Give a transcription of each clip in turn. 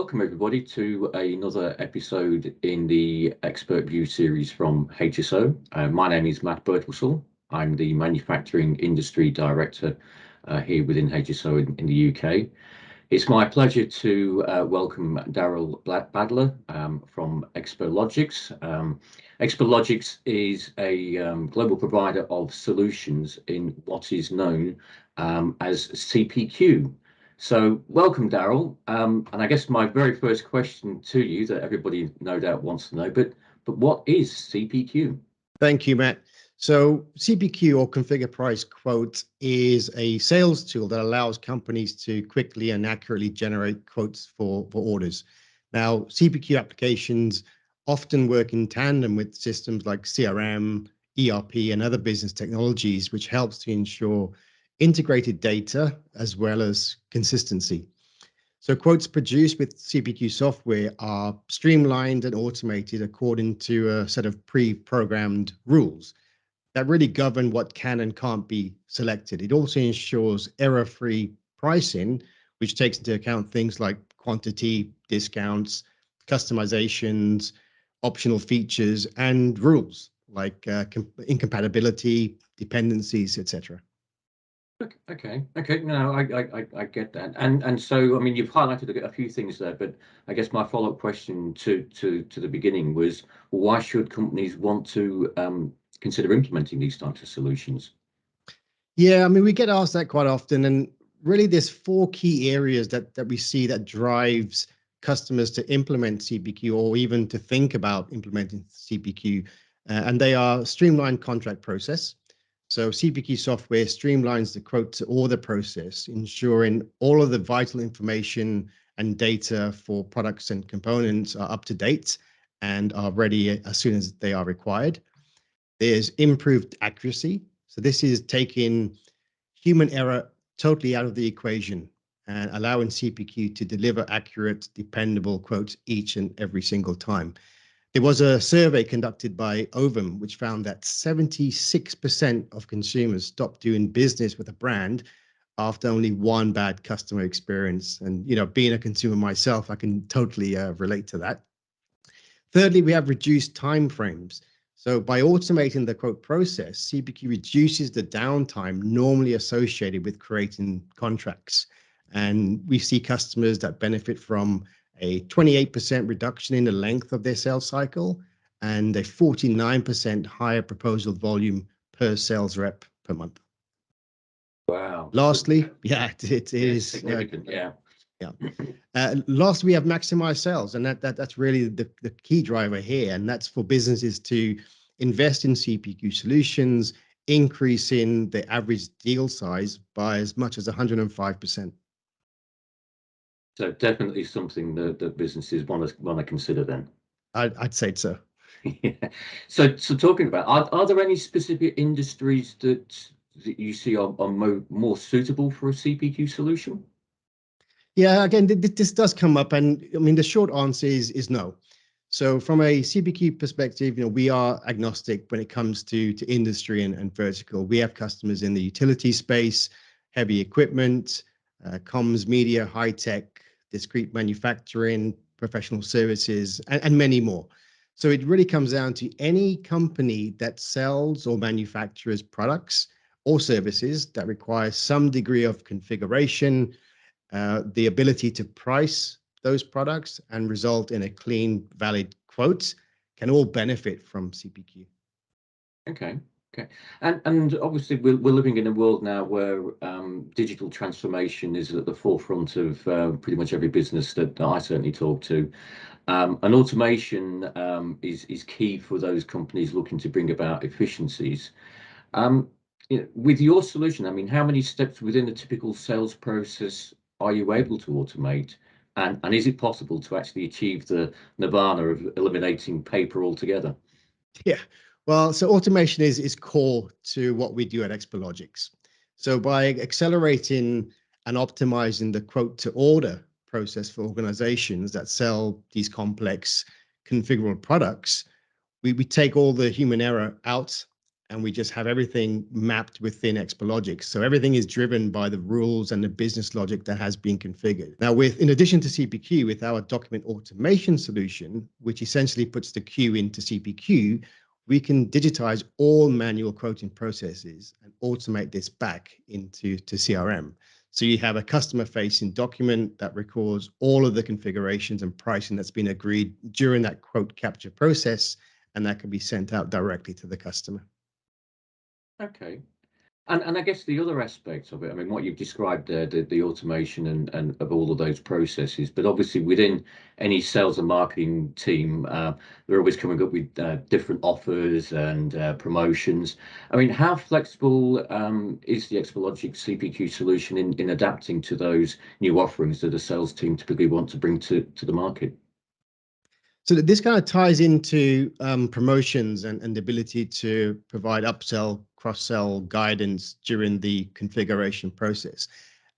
welcome everybody to another episode in the Expert View series from HSO. My name is Matt Birtwistle. I'm the Manufacturing Industry Director here within HSO in the UK. It's my pleasure to welcome Daryl Badler from Experlogics. Experlogics is a global provider of solutions in what is known as CPQ. So welcome, Daryl. And I guess my very first question to you that everybody no doubt wants to know, but what is CPQ? Thank you, Matt. So CPQ, or Configure Price Quote, is a sales tool that allows companies to quickly and accurately generate quotes for orders. Now, CPQ applications often work in tandem with systems like CRM, ERP, and other business technologies, which helps to ensure integrated data as well as consistency. So quotes produced with CPQ software are streamlined and automated according to a set of pre-programmed rules that really govern what can and can't be selected. It also ensures error-free pricing, which takes into account things like quantity, discounts, customizations, optional features, and rules like incompatibility, dependencies, etc. Okay. No, I get that, and so I mean you've highlighted a few things there, but I guess my follow-up question to the beginning was, why should companies want to consider implementing these types of solutions? Yeah, I mean, we get asked that quite often, and really there's four key areas that we see that drives customers to implement CPQ or even to think about implementing CPQ, and they are streamlined contract process. So CPQ software streamlines the quote to order process, ensuring all of the vital information and data for products and components are up to date and are ready as soon as they are required. There's improved accuracy. So this is taking human error totally out of the equation and allowing CPQ to deliver accurate, dependable quotes each and every single time. There was a survey conducted by Ovum, which found that 76% of consumers stopped doing business with a brand after only one bad customer experience. And, being a consumer myself, I can totally relate to that. Thirdly, we have reduced timeframes. So by automating the quote process, CPQ reduces the downtime normally associated with creating contracts. And we see customers that benefit from a 28% reduction in the length of their sales cycle and a 49% higher proposal volume per sales rep per month. Wow. Lastly, it is significant. Yeah. Last, we have maximized sales, and that's really the key driver here, and that's for businesses to invest in CPQ solutions, increasing the average deal size by as much as 105%. So definitely something that businesses want to consider then. I'd say so. Yeah. So talking about, are there any specific industries that you see are more suitable for a CPQ solution? Yeah, again, this does come up, and I mean the short answer is no. So from a CPQ perspective, we are agnostic when it comes to industry and vertical. We have customers in the utility space, heavy equipment, comms, media, high tech, discrete manufacturing, professional services, and many more. So it really comes down to any company that sells or manufactures products or services that require some degree of configuration, the ability to price those products and result in a clean, valid quote can all benefit from CPQ. Okay. And obviously we're living in a world now where digital transformation is at the forefront of pretty much every business that I certainly talk to. And automation is key for those companies looking to bring about efficiencies. With your solution, I mean, how many steps within a typical sales process are you able to automate? And is it possible to actually achieve the nirvana of eliminating paper altogether? Yeah, well, so automation is core to what we do at Experlogics. So by accelerating and optimizing the quote to order process for organizations that sell these complex configurable products, we take all the human error out and we just have everything mapped within Explogix. So everything is driven by the rules and the business logic that has been configured. Now, in addition to CPQ, with our document automation solution, which essentially puts the queue into CPQ, we can digitize all manual quoting processes and automate this back into CRM. So you have a customer-facing document that records all of the configurations and pricing that's been agreed during that quote capture process, and that can be sent out directly to the customer. Okay. And I guess the other aspects of it, I mean, what you've described there, the automation and of all of those processes, but obviously within any sales and marketing team, they're always coming up with different offers and promotions. I mean, how flexible is the Explogix CPQ solution in adapting to those new offerings that a sales team typically want to bring to the market? So this kind of ties into promotions and the ability to provide upsell, cross-sell guidance during the configuration process.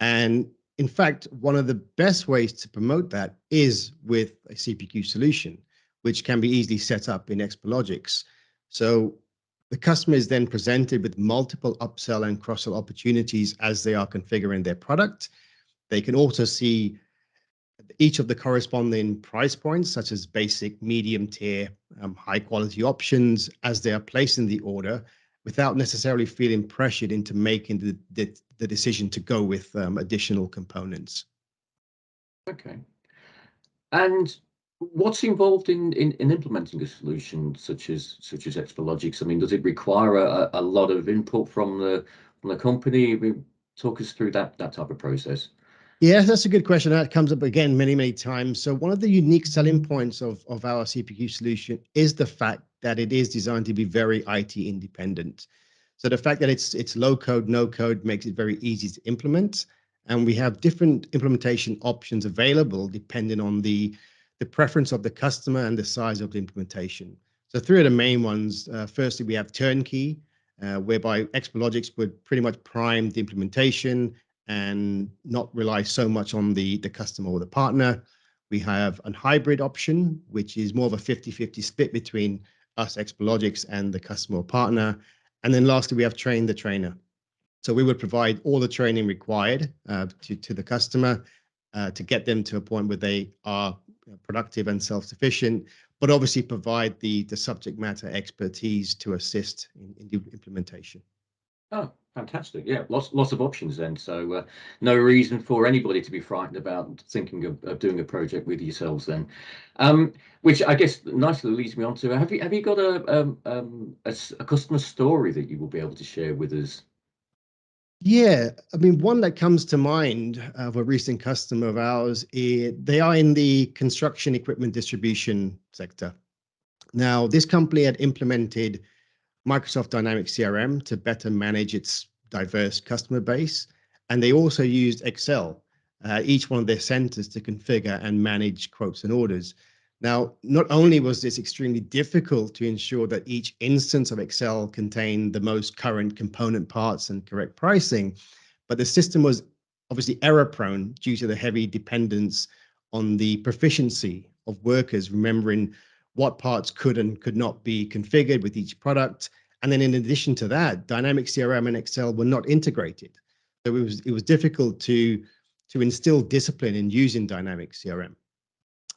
And in fact, one of the best ways to promote that is with a CPQ solution, which can be easily set up in Explogix. So the customer is then presented with multiple upsell and cross-sell opportunities as they are configuring their product. They can also see each of the corresponding price points, such as basic, medium tier, high quality options, as they are placing the order, without necessarily feeling pressured into making the decision to go with additional components. Okay. And what's involved in implementing a solution such as Explogix? I mean, does it require a lot of input from the company? I mean, talk us through that type of process. Yeah, that's a good question. That comes up again many, many times. So one of the unique selling points of our CPQ solution is the fact that it is designed to be very IT independent. So the fact that it's low code, no code makes it very easy to implement. And we have different implementation options available depending on the preference of the customer and the size of the implementation. So three of the main ones, firstly, we have turnkey, whereby Explogix would pretty much prime the implementation and not rely so much on the customer or the partner. We have a hybrid option, which is more of a 50-50 split between us, Explogix, and the customer or partner. And then lastly, we have train the trainer. So we would provide all the training required to the customer to get them to a point where they are productive and self-sufficient, but obviously provide the subject matter expertise to assist in the implementation. Oh, fantastic. Yeah, lots of options then. So no reason for anybody to be frightened about thinking of doing a project with yourselves then. Which I guess nicely leads me on to, have you got a customer story that you will be able to share with us? Yeah, I mean, one that comes to mind of a recent customer of ours, they are in the construction equipment distribution sector. Now, this company had implemented Microsoft Dynamics CRM to better manage its diverse customer base. And they also used Excel, each one of their centers, to configure and manage quotes and orders. Now, not only was this extremely difficult to ensure that each instance of Excel contained the most current component parts and correct pricing, but the system was obviously error prone due to the heavy dependence on the proficiency of workers remembering what parts could and could not be configured with each product. And then in addition to that, Dynamics CRM and Excel were not integrated. So it was difficult to instill discipline in using Dynamics CRM.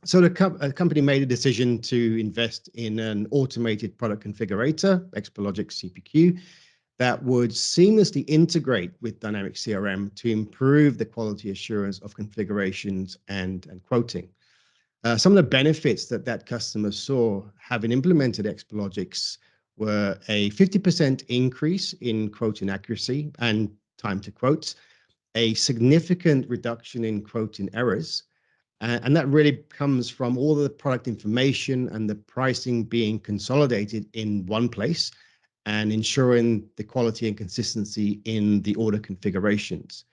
So the company made a decision to invest in an automated product configurator, Explogix CPQ, that would seamlessly integrate with Dynamics CRM to improve the quality assurance of configurations and quoting. Some of the benefits that customer saw having implemented Explogix were a 50% increase in quoting accuracy and time to quotes, a significant reduction in quoting errors, and that really comes from all the product information and the pricing being consolidated in one place and ensuring the quality and consistency in the order configurations.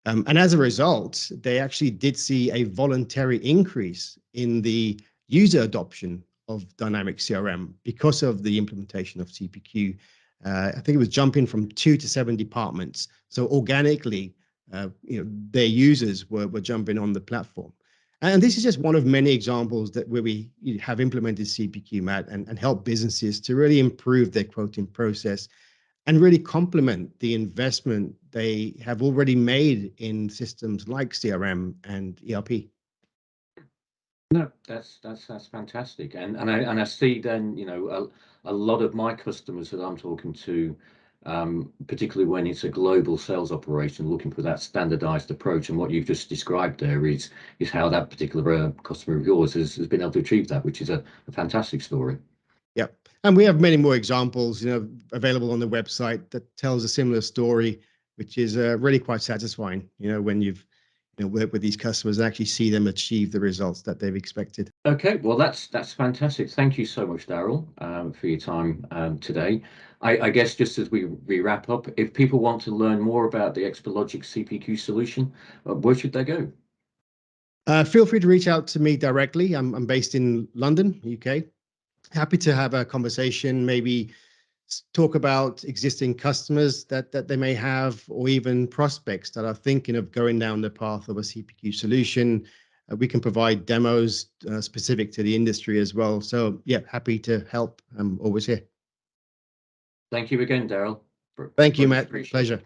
And as a result, they actually did see a voluntary increase in the user adoption of Dynamics CRM because of the implementation of CPQ. I think it was jumping from 2 to 7 departments. So organically, their users were jumping on the platform. And this is just one of many examples that where we have implemented CPQ, Matt, and help businesses to really improve their quoting process and really complement the investment they have already made in systems like CRM and ERP. No, that's fantastic, and I see then, a lot of my customers that I'm talking to, particularly when it's a global sales operation, looking for that standardized approach, and what you've just described there is how that particular customer of yours has been able to achieve that, which is a fantastic story. Yep. And we have many more examples, available on the website that tells a similar story, which is really quite satisfying, when you've worked with these customers and actually see them achieve the results that they've expected. Okay, well, that's fantastic. Thank you so much, Daryl, for your time today. I guess just as we wrap up, if people want to learn more about the Expalogic CPQ solution, where should they go? Feel free to reach out to me directly. I'm based in London, UK. Happy to have a conversation, maybe talk about existing customers that they may have, or even prospects that are thinking of going down the path of a CPQ solution. We can provide demos specific to the industry as well. So yeah, happy to help. I'm always here. Thank you again, Daryl. Thank you, Much Matt. appreciated. Pleasure.